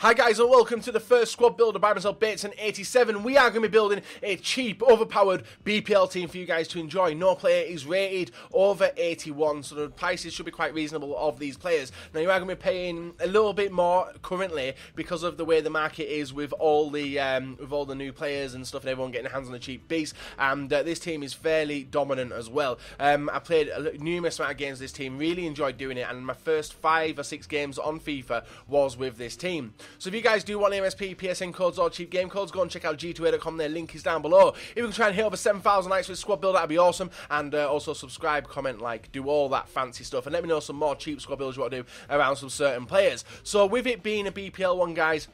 Hi guys and welcome to the first squad builder by myself, Bates87. We are going to be building a cheap, overpowered BPL team for you guys to enjoy. No player is rated over 81, so the prices should be quite reasonable of these players. Now you are going to be paying a little bit more currently because of the way the market is with all the new players and stuff and everyone getting hands on the cheap beast. And this team is fairly dominant as well. I played a numerous amount of games with this team, really enjoyed doing it, and my first 5 or 6 games on FIFA was with this team. So if you guys do want AMSP, PSN codes or cheap game codes, go and check out g2a.com, their link is down below. If we can try and hit over 7,000 likes with squad builder, that'd be awesome. And also subscribe, comment, like, do all that fancy stuff. And let me know some more cheap squad builders you want to do around some certain players. So with it being a BPL one, guys,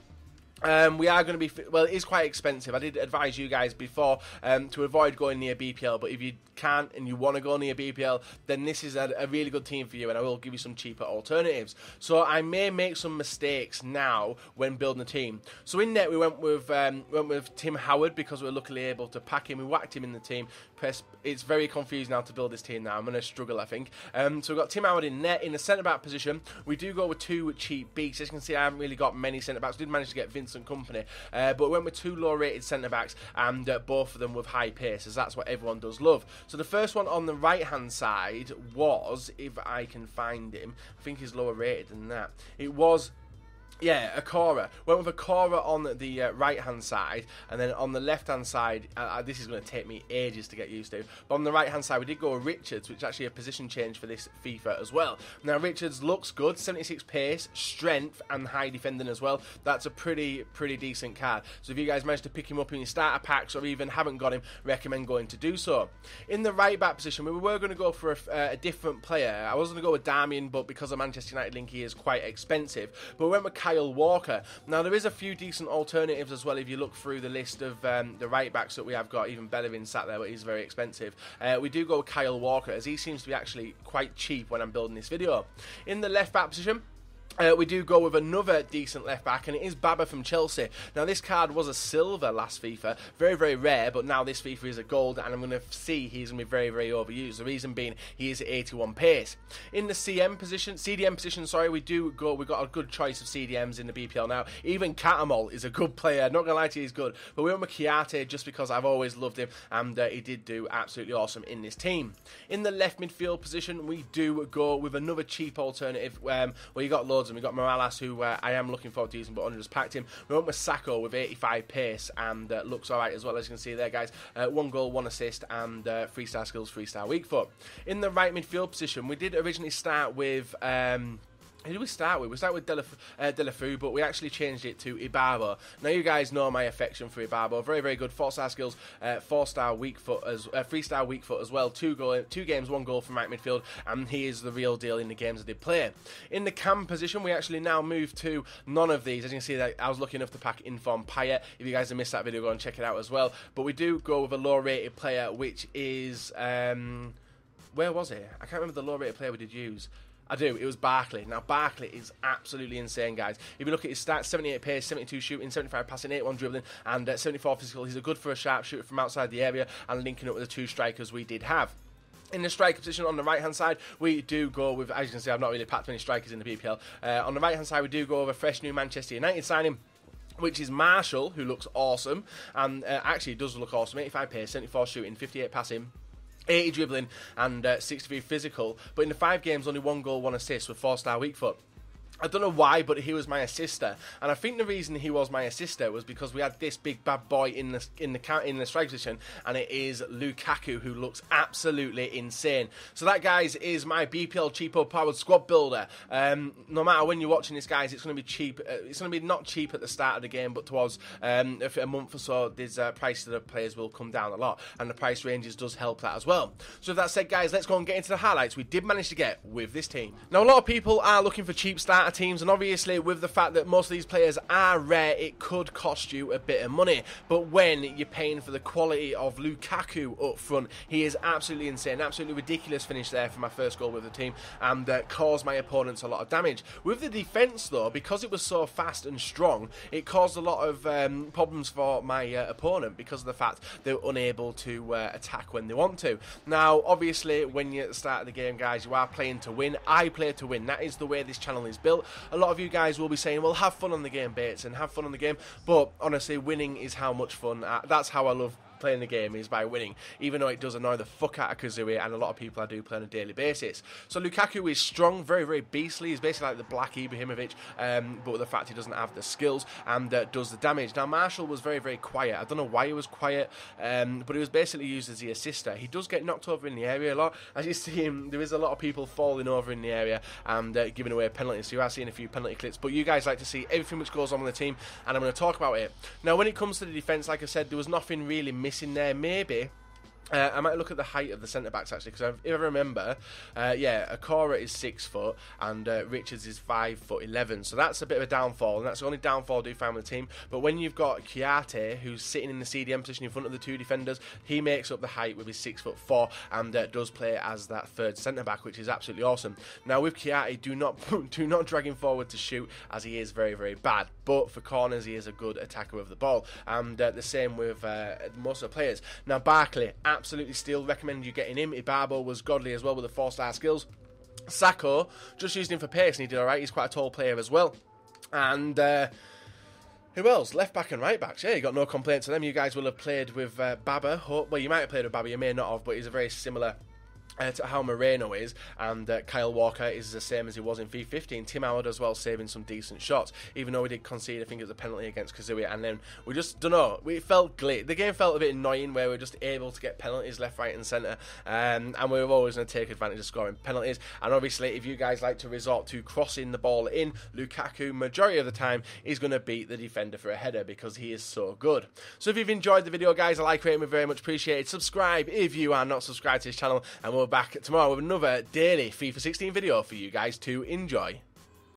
we are going to be, well, it is quite expensive. I did advise you guys before to avoid going near BPL, but if you can't and you want to go near BPL, then this is a really good team for you, and I will give you some cheaper alternatives. So I may make some mistakes now when building a team. So in net we went with Tim Howard because we were luckily able to pack him. We whacked him in the team. It's very confusing now to build this team now. I'm going to struggle, I think. So we've got Tim Howard in net. In the centre-back position, we do go with 2 cheap beats. As you can see, I haven't really got many centre-backs. We did manage to get Vincent Company, but we went with 2 low-rated centre-backs, and both of them with high pace, as that's what everyone does love. So the first one on the right-hand side was, if I can find him, I think he's lower-rated than that. It was... yeah, Akora. Went with Akora on the right-hand side, and then on the left-hand side, this is going to take me ages to get used to, but on the right-hand side we did go with Richards, which is actually a position change for this FIFA as well. Now Richards looks good, 76 pace, strength, and high defending as well. That's a pretty decent card. So if you guys manage to pick him up in your starter packs or even haven't got him, recommend going to do so. In the right-back position, we were going to go for a different player. I was going to go with Darmian, but because of Manchester United link, he is quite expensive. But we went with Kyle Walker. Now there is a few decent alternatives as well if you look through the list of the right backs that we have got. Even Bellerin sat there, but he's very expensive. We do go with Kyle Walker, as he seems to be actually quite cheap when I'm building this video. In the left back position, we do go with another decent left back, and it is Baba from Chelsea. Now this card was a silver last FIFA, very rare, but now this FIFA is a gold, and I'm going to see he's going to be very overused. The reason being he is 81 pace. In the CDM position, sorry, we got a good choice of CDMs in the BPL now. Even Catamol is a good player. Not gonna lie to you, he's good. But we went with Chiarte just because I've always loved him, and he did do absolutely awesome in this team. In the left midfield position, we do go with another cheap alternative where you got loads. And we got Morales, who I am looking forward to using, but only just packed him. We went with Sacco with 85 pace, and looks alright as well, as you can see there, guys. 1 goal, 1 assist, and 3-star skills, 3-star weak foot. In the right midfield position, we did originally start with... who did we start with? We started with Delafu, but we actually changed it to Ibarbo. Now you guys know my affection for Ibarbo. Very good. 4-star skills, 4-star weak foot, 3-star weak foot as well. 2 games, 1 goal from right midfield, and he is the real deal in the games I did play. In the cam position, we actually now move to none of these. As you can see, that I was lucky enough to pack Inform Payet. If you guys have missed that video, go and check it out as well. But we do go with a low-rated player, which is where was it? I can't remember the low-rated player we did use. I do, it was Barkley. Now, Barkley is absolutely insane, guys. If you look at his stats, 78 pace, 72 shooting, 75 passing, 81 dribbling, and 74 physical. He's a good for a sharpshooter from outside the area, and linking up with the 2 strikers we did have. In the striker position on the right-hand side, we do go with, as you can see, I've not really packed many strikers in the BPL. On the right-hand side, we do go with a fresh new Manchester United signing, which is Marshall, who looks awesome, and actually does look awesome. 85 pace, 74 shooting, 58 passing, 80 dribbling, and 63 physical. But in the 5 games, only 1 goal, 1 assist with 4-star weak foot. I don't know why, but he was my assister, and I think the reason he was my assister was because we had this big bad boy in the strike position, and it is Lukaku, who looks absolutely insane. So that, guys, is my BPL cheapo powered squad builder. No matter when you're watching this, guys, it's going to be cheap. It's going to be not cheap at the start of the game, but towards a month or so, these prices of the players will come down a lot, and the price ranges does help that as well. So with that said, guys, let's go and get into the highlights we did manage to get with this team. Now, a lot of people are looking for cheap starter teams, and obviously with the fact that most of these players are rare, it could cost you a bit of money. But when you're paying for the quality of Lukaku up front, he is absolutely insane, absolutely ridiculous finish there for my first goal with the team, and caused my opponents a lot of damage. With the defence though, because it was so fast and strong, it caused a lot of problems for my opponent because of the fact they were unable to attack when they want to. Now obviously when you're at the start of the game, guys, you are playing to win. I play to win. That is the way this channel is built. difficult. A lot of you guys will be saying, well, have fun on the game, Bates, and have fun on the game. But honestly, winning is how much fun. That's how I love playing the game, is by winning, even though it does annoy the fuck out of Kazooie, and a lot of people I do play on a daily basis. So Lukaku is strong, very, very beastly. He's basically like the Black Ibrahimovic, but with the fact he doesn't have the skills and does the damage. Now, Marshall was very, very quiet. I don't know why he was quiet, but he was basically used as the assister. He does get knocked over in the area a lot. As you see him, there is a lot of people falling over in the area and giving away penalties. So you are seeing a few penalty clips, but you guys like to see everything which goes on with the team, and I'm going to talk about it. Now, when it comes to the defence, like I said, there was nothing really missing there. Maybe I might look at the height of the centre-backs, actually, because if I remember, Akora is 6 foot and Richards is 5'11", so that's a bit of a downfall, and that's the only downfall I do find with the team. But when you've got Kiate, who's sitting in the CDM position in front of the two defenders, he makes up the height with his 6'4" and does play as that third centre-back, which is absolutely awesome. Now, with Kiate, do not drag him forward to shoot, as he is very, very bad, but for corners, he is a good attacker of the ball, and the same with most of the players. Now, Barkley, absolutely still recommend you getting him. Ibarbo was godly as well with the 4-star skills. Sacco, just used him for pace and he did alright. He's quite a tall player as well. And who else? Left back and right backs. Yeah, you got no complaints to them. You guys will have played with Baba. Well, you might have played with Baba, you may not have, but he's a very similar to how Moreno is, and Kyle Walker is the same as he was in FIFA 15. Tim Howard as well, saving some decent shots, even though we did concede, I think it was a penalty against Kazooie, and then we just, don't know, it felt glitch. The game felt a bit annoying where we were just able to get penalties left, right and centre, and we were always going to take advantage of scoring penalties. And obviously, if you guys like to resort to crossing the ball in, Lukaku, majority of the time, is going to beat the defender for a header because he is so good. So if you've enjoyed the video, guys, a like rating would be very much appreciated. Subscribe if you are not subscribed to this channel, and we'll be back tomorrow with another daily FIFA 16 video for you guys to enjoy.